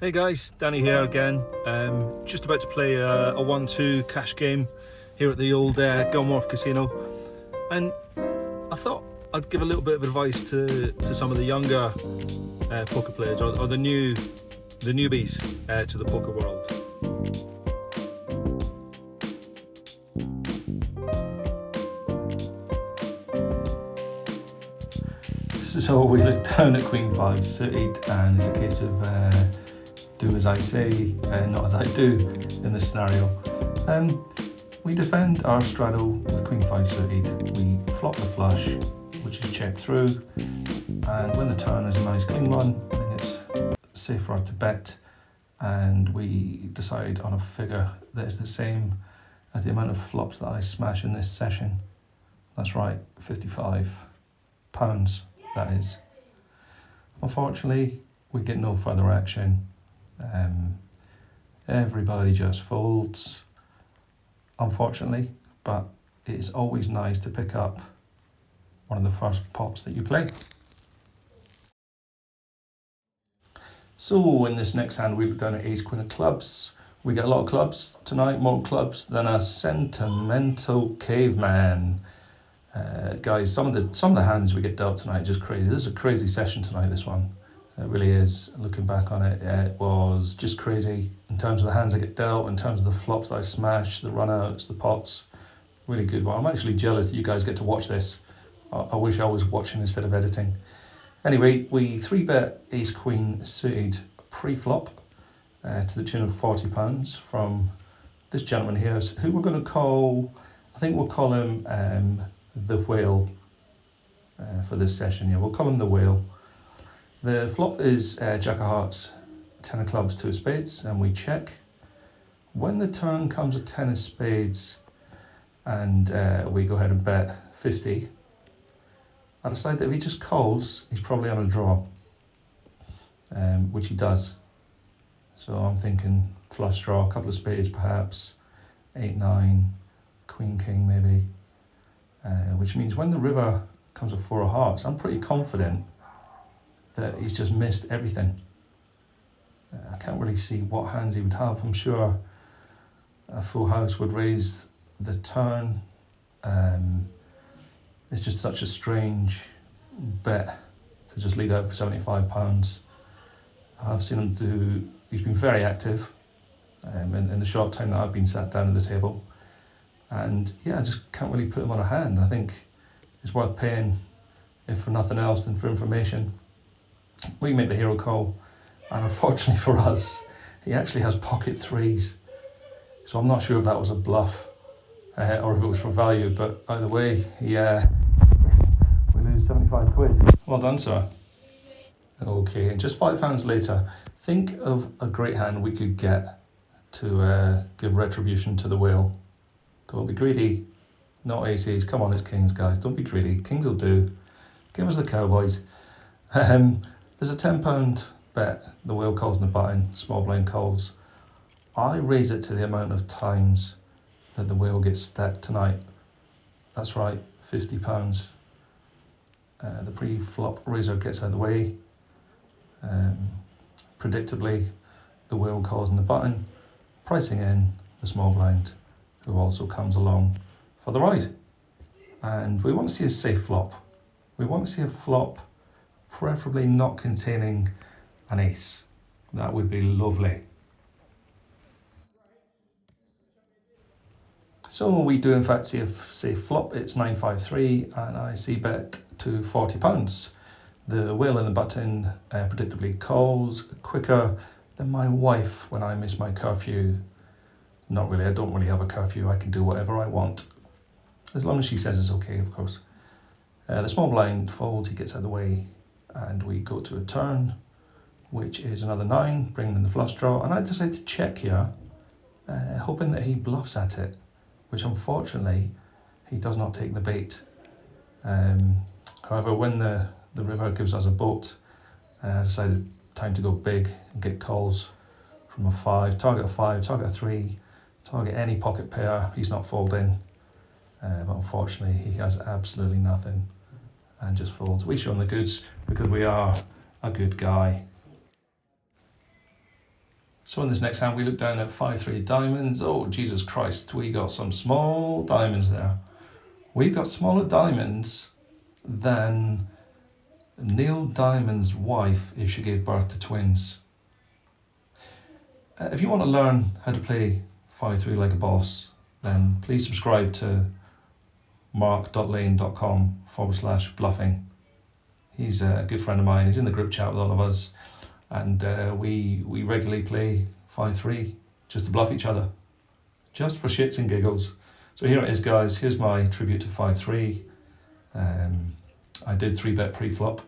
Hey guys, Danny here again. Just about to play a 1-2 cash game here at the old Gilmore Casino, and I thought I'd give a little bit of advice to some of the younger poker players or the newbies to the poker world. So we look down at Queen 5 suited, and it's a case of do as I say, not as I do in this scenario. We defend our straddle with Queen 5 suited. We flop the flush, which is checked through, and when the turn is a nice clean one, I think it's safe for us to bet, and we decide on a figure that is the same as the amount of flops that I smash in this session. That's right, £55, that is. Unfortunately, we get no further action. Everybody just folds, unfortunately, but it's always nice to pick up one of the first pots that you play. So in this next hand, we look down at ace queen of clubs. We get a lot of clubs tonight, more clubs than a sentimental caveman. Guys, some of the hands we get dealt tonight are just crazy. This is a crazy session tonight, this one. It really is. Looking back on it, it was just crazy in terms of the hands I get dealt, in terms of the flops that I smash, the runouts, the pots. Really good one. I'm actually jealous that you guys get to watch this. I wish I was watching instead of editing. Anyway, we 3-bet ace queen suited pre-flop to the tune of £40 from this gentleman here, who we're going to call, I think we'll call him the whale for this session. Yeah, we'll call him the whale. The flop is jack of hearts, 10 of clubs, 2 of spades, and we check. When the turn comes a 10 of spades and we go ahead and bet 50, I decide that if he just calls, he's probably on a draw, which he does. So I'm thinking flush draw, a couple of spades perhaps, 8, 9, queen, king maybe, which means when the river comes with 4 of hearts, I'm pretty confident that he's just missed everything. I can't really see what hands he would have. I'm sure a full house would raise the turn. It's just such a strange bet to just lead out for £75. I've seen him do, he's been very active in the short time that I've been sat down at the table. And yeah, I just can't really put him on a hand. I think it's worth paying, if for nothing else than for information. We make the hero call, and unfortunately for us, he actually has pocket 3s. So I'm not sure if that was a bluff or if it was for value, but either way, we lose 75 quid. Well done, sir. Okay, and just £5 later, think of a great hand we could get to give retribution to the whale. Don't be greedy. Not aces. Come on, it's kings, guys. Don't be greedy. Kings will do. Give us the cowboys. There's a £10 bet. The whale calls in the button. Small blind calls. I raise it to the amount of times that the whale gets stacked tonight. That's right, £50. The pre-flop raiser gets out of the way. Predictably, the whale calls in the button, pricing in the small blind, who also comes along for the ride. And we want to see a safe flop. We want to see a flop preferably not containing an ace. That would be lovely. So we do in fact see a safe flop. It's 953 and I see bet to £40. The whale in the button predictably calls quicker than my wife when I miss my curfew. Not really, I don't really have a curfew. I can do whatever I want. As long as she says it's okay, of course. The small blind folds, he gets out of the way, and we go to a turn, which is another 9, bringing in the flush draw. And I decide to check here, hoping that he bluffs at it, which unfortunately, he does not take the bait. However, when the river gives us a boat, I decided time to go big and get calls from a 5, target a 5, target a 3, target any pocket pair. He's not folding, but unfortunately he has absolutely nothing and just folds. We show him the goods because we are a good guy. So in this next hand, we look down at 5-3 diamonds. Oh, Jesus Christ, we got some small diamonds there. We've got smaller diamonds than Neil Diamond's wife if she gave birth to twins. If you want to learn how to play 5-3 like a boss, then please subscribe to mark.lane.com/bluffing. He's a good friend of mine. He's in the group chat with all of us, and we regularly play 5-3 just to bluff each other, just for shits and giggles. So here it is, guys. Here's my tribute to 5-3. I did 3-bet pre-flop.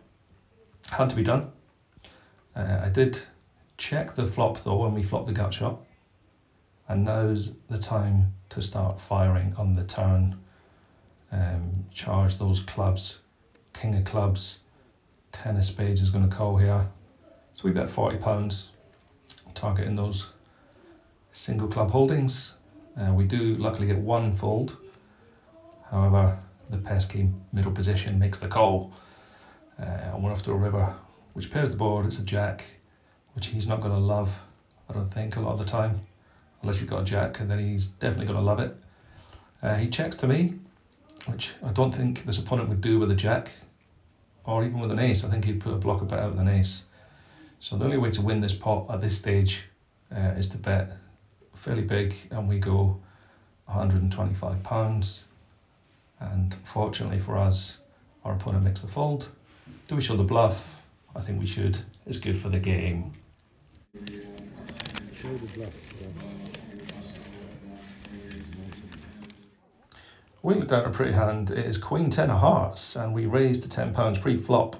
Had to be done. I did check the flop though when we flopped the gut shot, and now's the time to start firing on the turn. Charge those clubs. King of clubs, 10 of spades is going to call here. So we bet £40, targeting those single club holdings. We do luckily get one fold. However, the pesky middle position makes the call. And we're off to a river, which pairs the board. It's a jack, which he's not going to love, I don't think, a lot of the time. Unless he's got a jack, and then he's definitely going to love it. He checks to me, which I don't think this opponent would do with a jack, or even with an ace. I think he'd put a blocker bet out with an ace. So the only way to win this pot at this stage is to bet fairly big, and we go £125. And fortunately for us, our opponent makes the fold. Do we show the bluff? I think we should. It's good for the game. Show the bluff. We look down a pretty hand. It is Queen 10 of hearts, and we raised to £10 pre-flop.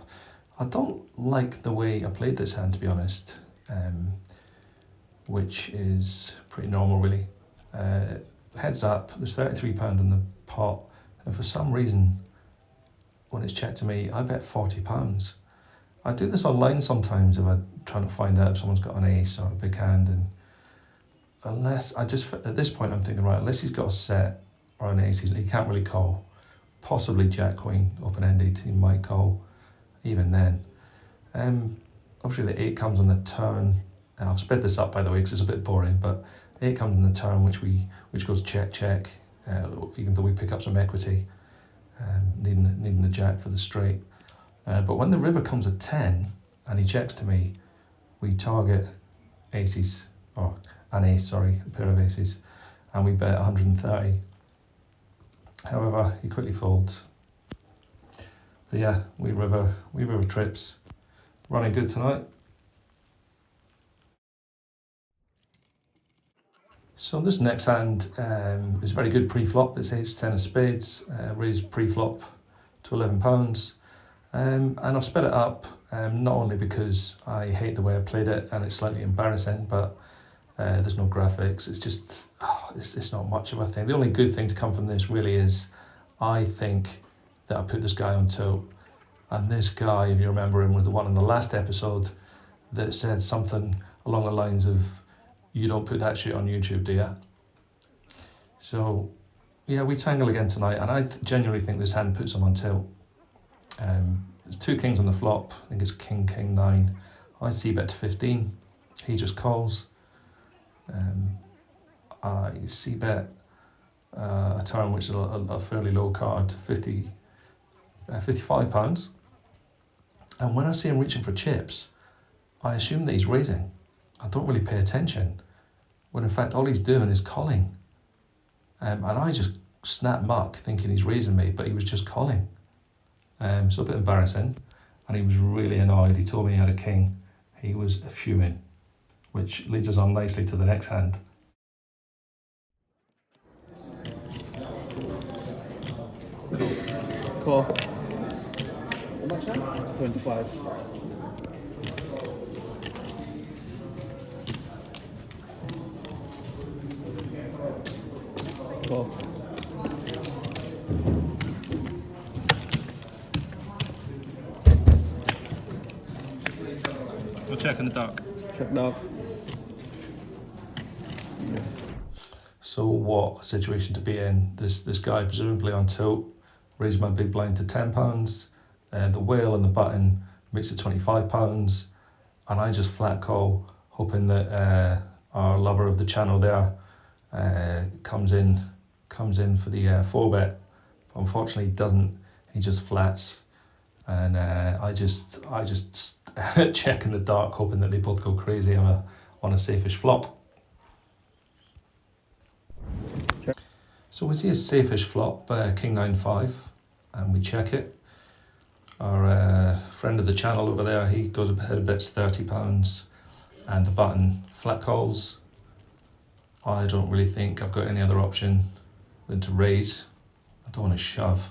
I don't like the way I played this hand, to be honest, which is pretty normal, really. Heads up, there's £33 in the pot, and for some reason, when it's checked to me, I bet £40. I do this online sometimes if I'm trying to find out if someone's got an ace or a big hand, and unless at this point I'm thinking, right, unless he's got a set or an ace, he can't really call. Possibly jack queen open-ended, he might call even then. Obviously the 8 comes on the turn, and I've sped this up by the way because it's a bit boring, but 8 comes on the turn which goes check check, even though we pick up some equity, needing the jack for the straight. But when the river comes at 10 and he checks to me, we target aces, or an ace, sorry, a pair of aces, and we bet 130. However, he quickly folds. But yeah, we river trips. Running good tonight. So this next hand is very good pre-flop. It's ace 10 of spades, raised pre-flop to £11. And I've sped it up, not only because I hate the way I played it and it's slightly embarrassing, but there's no graphics. It's just, it's not much of a thing. The only good thing to come from this really is I think that I put this guy on tilt. And this guy, if you remember him, was the one in the last episode that said something along the lines of, "You don't put that shit on YouTube, do you?" So yeah, we tangle again tonight, and I genuinely think this hand puts him on tilt. There's 2 kings on the flop. I think it's king 9. I see bet to 15. He just calls. I see bet a turn which is a fairly low card, £55. And when I see him reaching for chips, I assume that he's raising. I don't really pay attention, when in fact all he's doing is calling. And I just snap muck thinking he's raising me, but he was just calling. So a bit embarrassing, and he was really annoyed. He told me he had a king. He was fuming, which leads us on nicely to the next hand. Call. How much? 25. Call. We'll check in the dark. Check dark. So what a situation to be in. This guy presumably on tilt, raised my big blind to £10, the whale and the button makes it £25, and I just flat call, hoping that our lover of the channel there, comes in for the 4-bet. Unfortunately, doesn't. He just flats, and I just check in the dark, hoping that they both go crazy on a safe-ish flop. Check. So we see a safe-ish flop, King 9-5, and we check it. Our friend of the channel over there, he goes ahead, bets £30, and the button flat calls. I don't really think I've got any other option than to raise. I don't want to shove,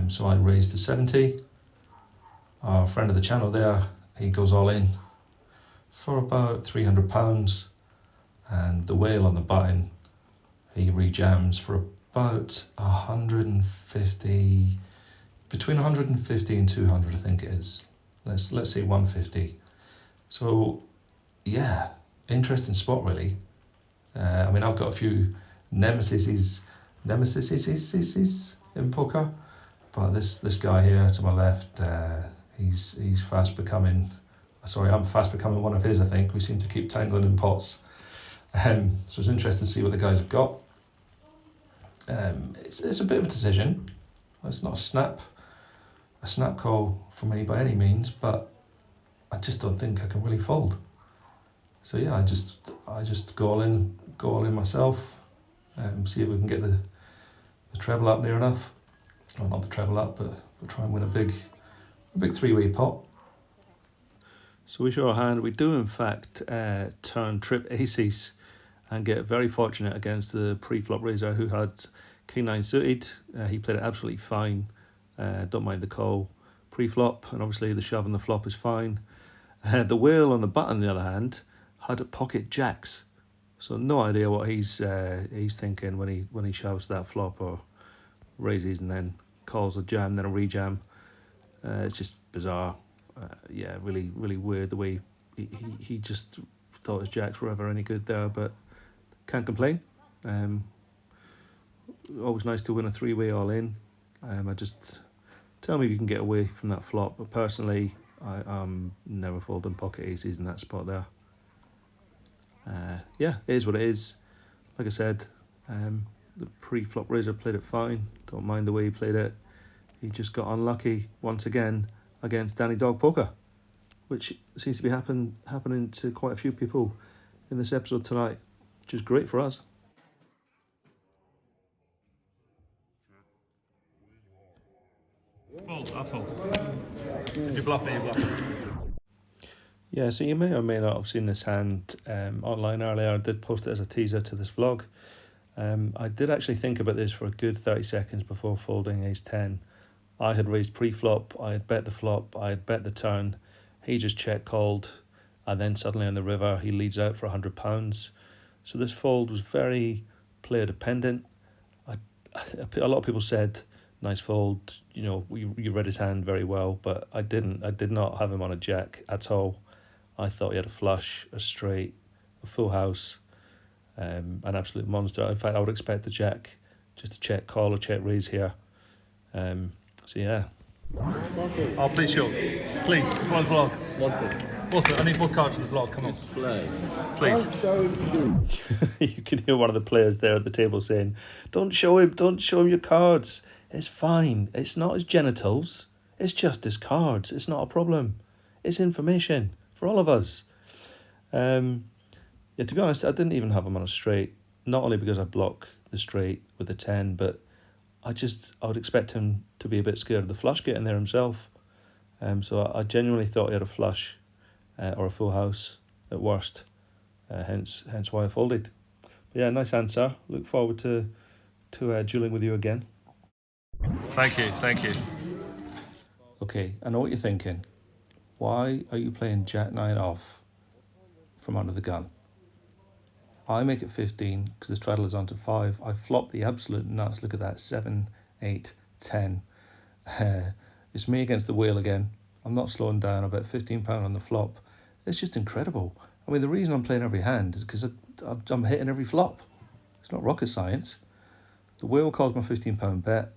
so I raise to 70. Our friend of the channel there, he goes all in for about £300, and the whale on the button, he rejams for about 150, between 150 and 200, I think it is. Let's say 150. So yeah, interesting spot really. I mean, I've got a few nemesis in poker, but this guy here to my left, he's fast becoming. Sorry, I'm fast becoming one of his. I think we seem to keep tangling in pots. So it's interesting to see what the guys have got. It's a bit of a decision. It's not a snap call for me by any means, but I just don't think I can really fold. So yeah, I just go all in myself, see if we can get the treble up near enough. Well, not the treble up, but we'll try and win a big 3-way pot. So we show our hand. We do in fact turn trip aces and get very fortunate against the pre-flop raiser who had King 9 suited. He played it absolutely fine. Don't mind the call pre-flop, and obviously the shove and the flop is fine. The whale on the button, on the other hand, had pocket jacks, so no idea what he's thinking when he shoves that flop or raises and then calls a jam, then a rejam. It's just bizarre. Yeah, really weird the way he just thought his jacks were ever any good there, but can't complain. Always nice to win a 3-way all in. I just tell me if you can get away from that flop, but personally I'm never folding pocket aces in that spot there. Yeah, it is what it is. Like I said, the pre-flop raiser played it fine. Don't mind the way he played it. He just got unlucky once again against Danny Dog Poker, which seems to be happening to quite a few people in this episode tonight, which is great for us. I fold. If you bluff me, you bluff me. Yeah, so you may or may not have seen this hand online earlier. I did post it as a teaser to this vlog. I did actually think about this for a good 30 seconds before folding ace 10. I had raised pre-flop, I had bet the flop, I had bet the turn. He just check called, and then suddenly on the river he leads out for £100. So this fold was very player dependent. A lot of people said, nice fold, you read his hand very well, but I didn't. I did not have him on a jack at all. I thought he had a flush, a straight, a full house, an absolute monster. In fact, I would expect the jack just to check call or check raise here. So yeah. Oh, please show. Please, for the vlog. What's it? Both. I need both cards for the vlog. Come on. Flag. Please. You can hear one of the players there at the table saying, don't show him your cards. It's fine. It's not his genitals. It's just his cards. It's not a problem. It's information for all of us. Yeah, to be honest, I didn't even have him on a straight. Not only because I block the straight with the 10, but I would expect him to be a bit scared of the flush getting there himself. So I genuinely thought he had a flush or a full house at worst. Hence why I folded. But yeah, nice answer. Look forward to dueling with you again. Thank you. Okay, I know what you're thinking. Why are you playing Jack 9 off from under the gun? I make it 15 because the straddle is onto 5. I flop the absolute nuts. Look at that, 7, 8, 10. It's me against the wheel again. I'm not slowing down. I bet £15 on the flop. It's just incredible. I mean, the reason I'm playing every hand is because I'm hitting every flop. It's not rocket science. The wheel calls my £15 bet.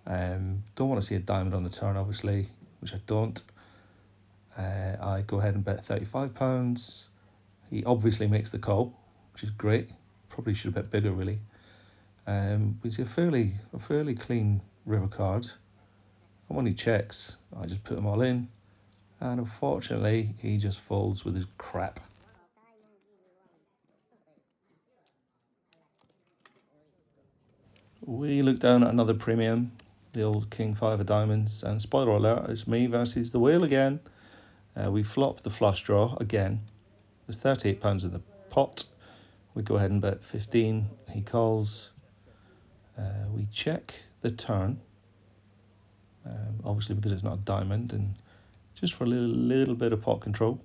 Don't want to see a diamond on the turn, obviously, which I don't. I go ahead and bet £35. He obviously makes the call, which is great. Probably should have bet bigger, really. We see a fairly clean river card. And when he checks, I just put them all in. And unfortunately, he just folds with his crap. We look down at another premium, the old King 5 of diamonds, and spoiler alert, it's me versus the wheel again. We flop the flush draw again. There's £38 in the pot. We go ahead and bet 15. He calls. We check the turn, obviously because it's not a diamond, and just for a little bit of pot control.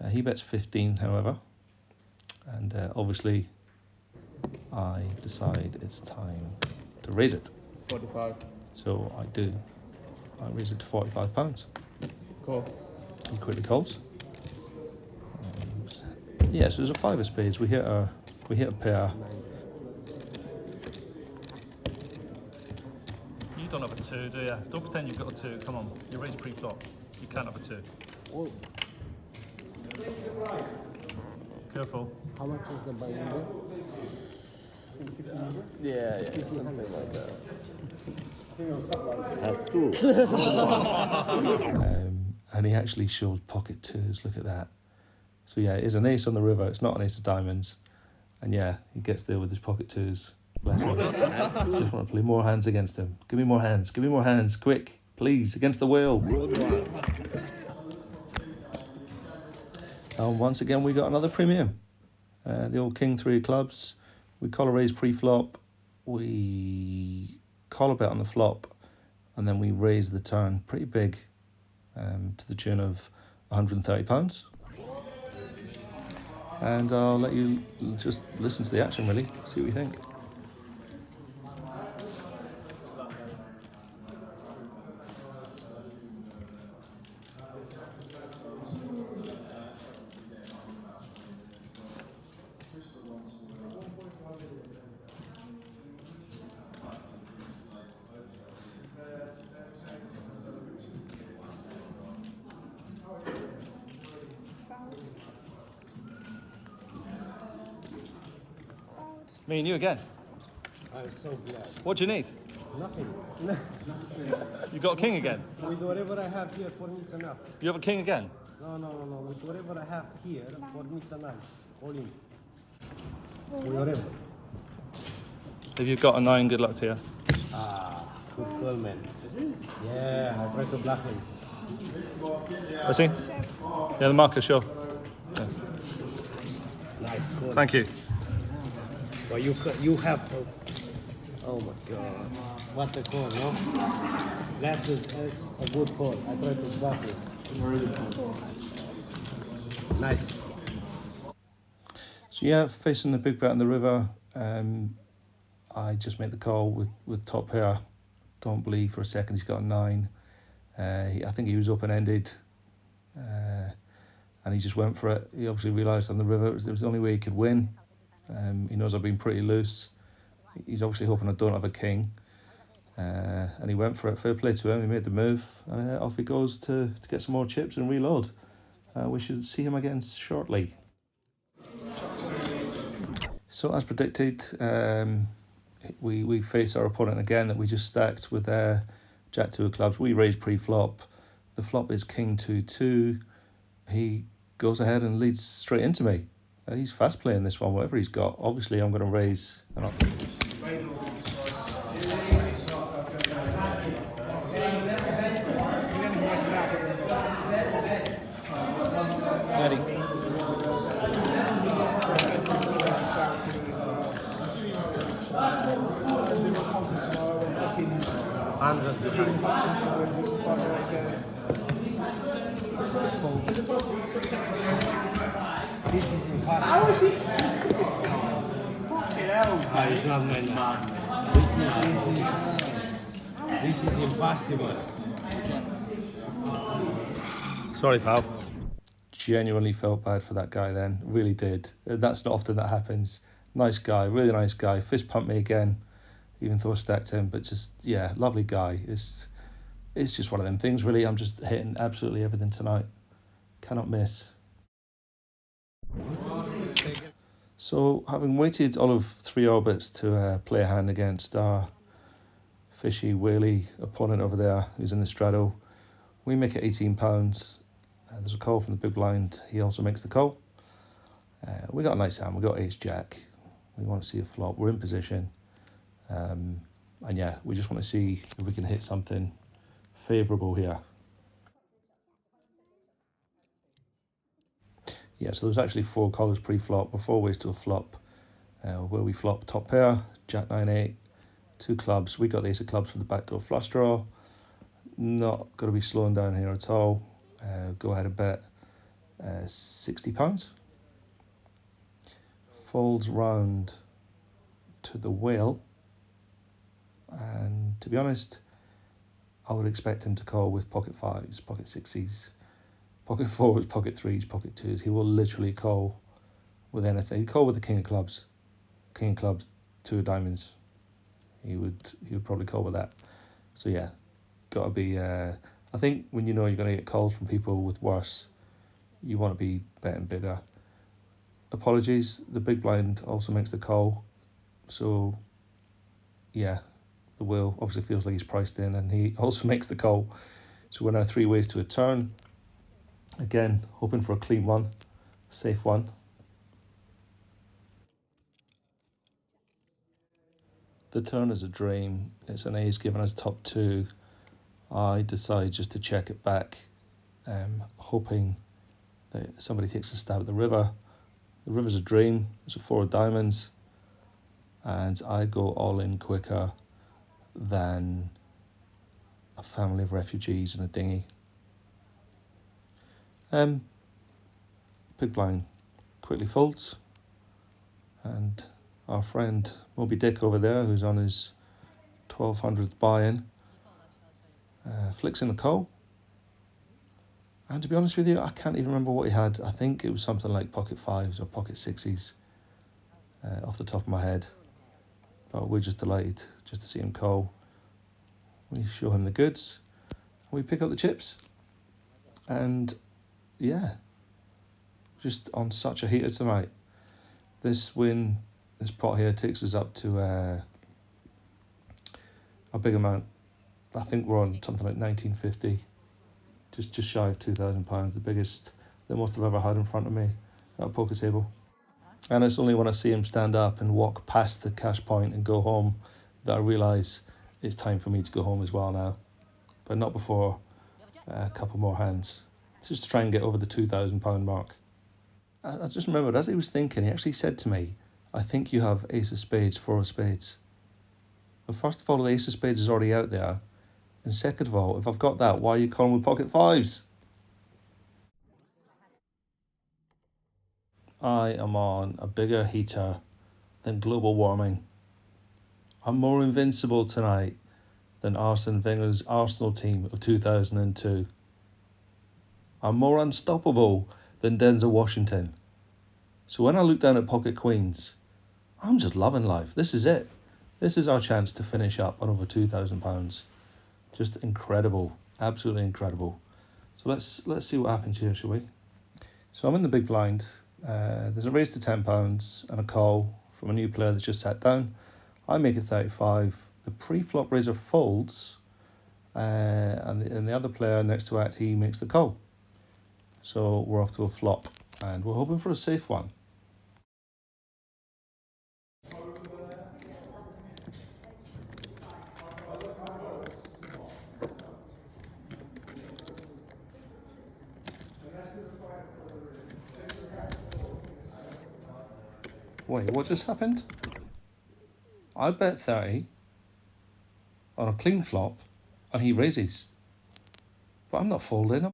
He bets 15, however, and obviously I decide it's time to raise it. 45. So I do. I raise it to £45. Cool. He quickly calls. Yeah, so there's a 5 of spades. We hit a pair. You don't have a 2, do you? Don't pretend you've got a 2. Come on, you raise pre-flop. You can't have a 2. Oh, Careful. how much is the buy-in there? Yeah, something like that. Have two. And he actually shows pocket 2s. Look at that. So yeah, it is an ace on the river. It's not an ace of diamonds. And yeah, he gets there with his pocket 2s. Bless him. Just want to play more hands against him. Give me more hands. Give me more hands. Quick, please, against the wheel. And once again, we got another premium. The old King 3 of clubs. We call a raise pre-flop. We call a bet on the flop. And then we raise the turn pretty big, to the tune of £130. And I'll let you just listen to the action, really, see what you think. Me and you again. I'm so glad. What do you need? Nothing. You got a king again? With whatever I have here, for me it's enough. You have a king again? No. With whatever I have here, for me it's enough. All in. With whatever. If you've got a 9, good luck to you. Good call, man. Yeah, I try to bluff him. Let's see. Yeah, the marker, sure. Yeah. Nice call. Thank you. But you have. Oh my God! What a call, no? That is a good call. I tried to bluff it. Nice. So yeah, facing the big bet on the river, I just made the call with top pair. Don't believe for a second he's got a 9. I think he was open-ended, and he just went for it. He obviously realised on the river it was the only way he could win. He knows I've been pretty loose. He's obviously hoping I don't have a king. And he went for it. Fair play to him. He made the move. And off he goes to get some more chips and reload. We should see him again shortly. So as predicted, we face our opponent again that we just stacked with Jack 2 of clubs. We raise pre-flop. The flop is King 2-2. He goes ahead and leads straight into me. He's fast playing this one, whatever he's got. Obviously, I'm going to raise. Ready. How is he? Fucking hell. It's not meant. This is impossible. Sorry, pal. Genuinely felt bad for that guy then. Really did. That's not often that happens. Nice guy, really nice guy. Fist pumped me again, even though I stacked him. But just, yeah, lovely guy. It's just one of them things, really. I'm just hitting absolutely everything tonight. Cannot miss. So, having waited all of 3 orbits to play a hand against our fishy, whaley opponent over there who's in the straddle, we make it £18. There's a call from the big blind. He also makes the call. We got a nice hand. We got ace jack. We want to see a flop. We're in position. And yeah, we just want to see if we can hit something favourable here. Yeah, so there's actually 4 callers pre-flop. We're 4 ways to a flop. Where we flop top pair, jack 9-8, 2 clubs. We got the ace of clubs for the backdoor flush draw. Not going to be slowing down here at all. Go ahead and bet £60. Folds round to the whale. And to be honest, I would expect him to call with pocket 5s, pocket 6s, pocket 4s, pocket 3s, pocket 2s. He will literally call with anything. He'd call with the king of clubs, 2 of diamonds. He would probably call with that. So yeah, got to be. I think when you know you're going to get calls from people with worse, you want to be betting bigger. Apologies, the big blind also makes the call. So yeah, the whale obviously feels like he's priced in, and he also makes the call. So we're now 3 ways to a turn. Again, hoping for a clean one, safe one. The turn is a dream. It's an ace given as top 2. I decide just to check it back, hoping that somebody takes a stab at the river. The river's a dream. It's a 4 of diamonds, and I go all in quicker than a family of refugees in a dinghy. Big blind quickly folds, and our friend Moby Dick over there, who's on his 1200th buy-in, flicks in the call. And to be honest with you, I can't even remember what he had. I think it was something like pocket 5s or pocket 6s off the top of my head. But we're just delighted just to see him call. We show him the goods. We pick up the chips. And yeah, just on such a heater tonight. This pot here takes us up to a big amount. I think we're on something like 1950, just shy of £2,000, the most I've ever had in front of me at a poker table. And it's only when I see him stand up and walk past the cash point and go home that I realise it's time for me to go home as well now. But not before a couple more hands, just to try and get over the £2,000 mark. I just remembered, as he was thinking, he actually said to me, I think you have ace of spades, 4 of spades. But first of all, the ace of spades is already out there. And second of all, if I've got that, why are you calling with pocket 5s? I am on a bigger heater than global warming. I'm more invincible tonight than Arsene Wenger's Arsenal team of 2002. I'm more unstoppable than Denzel Washington. So when I look down at pocket queens, I'm just loving life. This is it. This is our chance to finish up on over £2,000. Just incredible, absolutely incredible. So let's see what happens here, shall we? So I'm in the big blind. There's a raise to £10 and a call from a new player that's just sat down. I make it 35. The pre-flop raiser folds, and the other player next to it, he makes the call. So we're off to a flop, and we're hoping for a safe one. Wait, what just happened? I bet 30 on a clean flop, and he raises. But I'm not folding.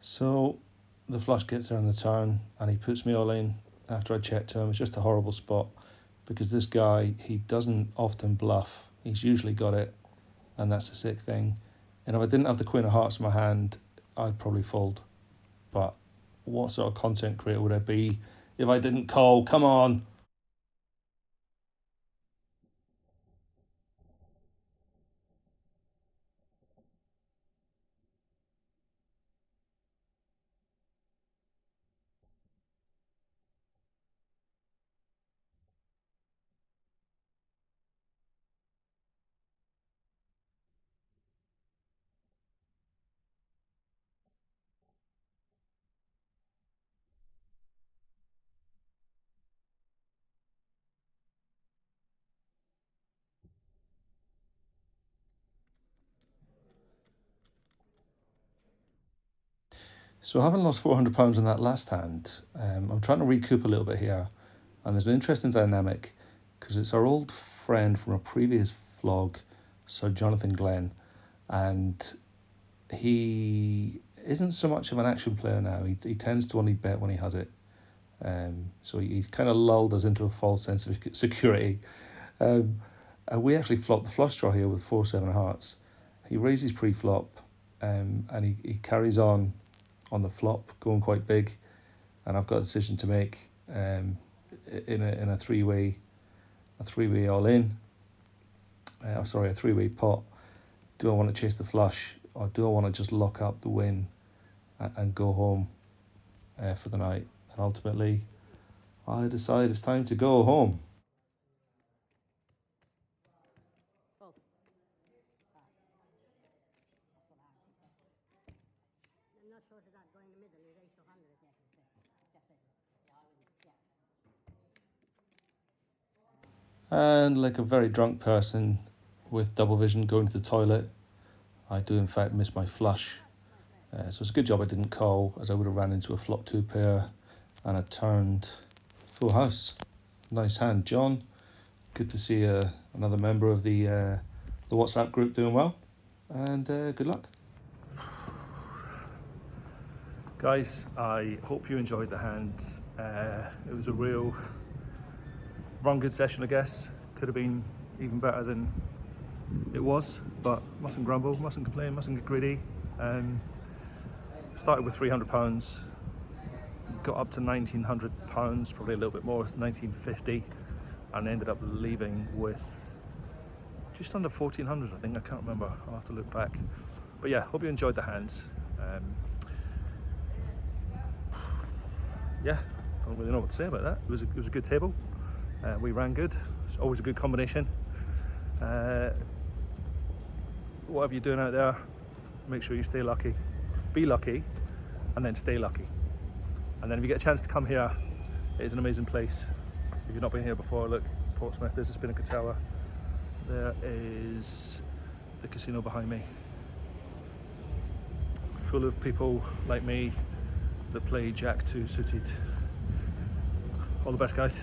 So the flush gets there on the turn, and he puts me all in after I check to him. It's just a horrible spot. because this guy, he doesn't often bluff. He's usually got it, and that's a sick thing. And if I didn't have the Queen of Hearts in my hand, I'd probably fold. But what sort of content creator would I be if I didn't call? Come on. So having lost £400 in that last hand, I'm trying to recoup a little bit here. And there's an interesting dynamic because it's our old friend from a previous vlog, Sir Jonathan Glenn. And he isn't so much of an action player now. He tends to only bet when he has it. So he kind of lulled us into a false sense of security. And we actually flopped the flush draw here with 4-7 hearts. He raises pre-flop, and he carries on the flop, going quite big. And I've got a decision to make in a three-way all in. A three-way pot. Do I want to chase the flush, or do I want to just lock up the win and go home for the night? And ultimately, I decide it's time to go home. I'm not sure that going in the middle, you raise 200, yeah, it's just this. Yeah, I would, yeah. And like a very drunk person with double vision going to the toilet, I do in fact miss my flush. So it's a good job I didn't call, as I would have ran into a flop 2 pair and I turned full house. Nice hand, John. Good to see another member of the WhatsApp group doing well, and good luck. Guys, I hope you enjoyed the hands. It was a real run good session, I guess. Could have been even better than it was, but mustn't grumble, mustn't complain, mustn't get greedy. Started with £300, got up to £1,900, probably a little bit more, £1,950, and ended up leaving with just under 1,400, I think. I can't remember, I'll have to look back. But yeah, hope you enjoyed the hands. Yeah, don't really know what to say about that. It was a good table. We ran good. It's always a good combination. Whatever you're doing out there, make sure you stay lucky. Be lucky, and then stay lucky. And then if you get a chance to come here, it is an amazing place. If you've not been here before, look, Portsmouth, there's the Spinnaker Tower. There is the casino behind me. Full of people like me that play Jack 2 suited. All the best, guys.